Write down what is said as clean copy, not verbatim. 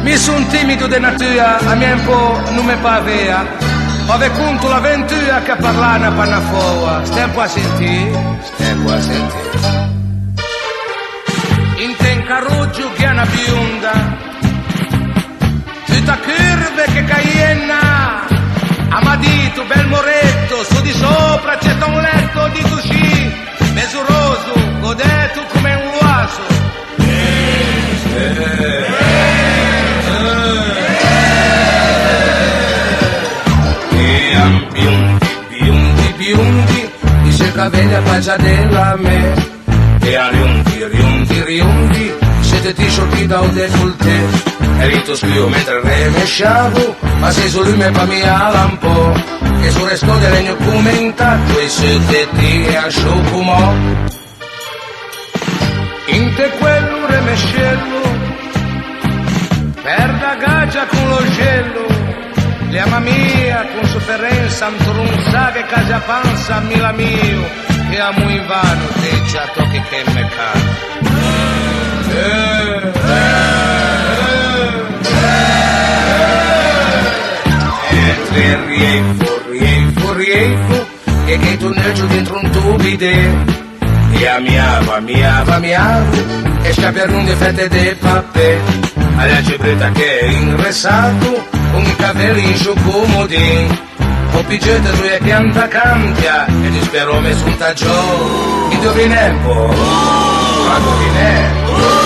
Mi son timido de natura, a mia un po' non me pavea. Ove conto l'avventura che parlare una panna foa. Stempo a sentire, stempo a sentire. In ten carruggio che è una bionda, tutta curve che caienna. Amadito, bel moretto, su di sopra c'è un letto di cuscì, mesuroso, godeto come un luaso. Biondi, biondi, dice capelli a faccia della me. E a riundi, siete ti sciocchi da un defulte. E rito scrivo mentre remesciavo, ma se su lui me pa mia lampo. E su resto del regno commentato, e siete ti a scioccumo. In te quello remescello, per da gaggia con lo gelo. Le ama mia con sofferenza, mtrunza che casa panza mila mio, e amo in vano te già tocchi che me cade. Riefo, e che tu nel giù dentro un tubide. E amiavo, e scappare un difetto di papè. Alla cibretta che è ingressato, con i capelli in sciocomodin. Ho pigetta su e pianta cambia, e ti spero me sul taggio. Indovina un po', ma indovina.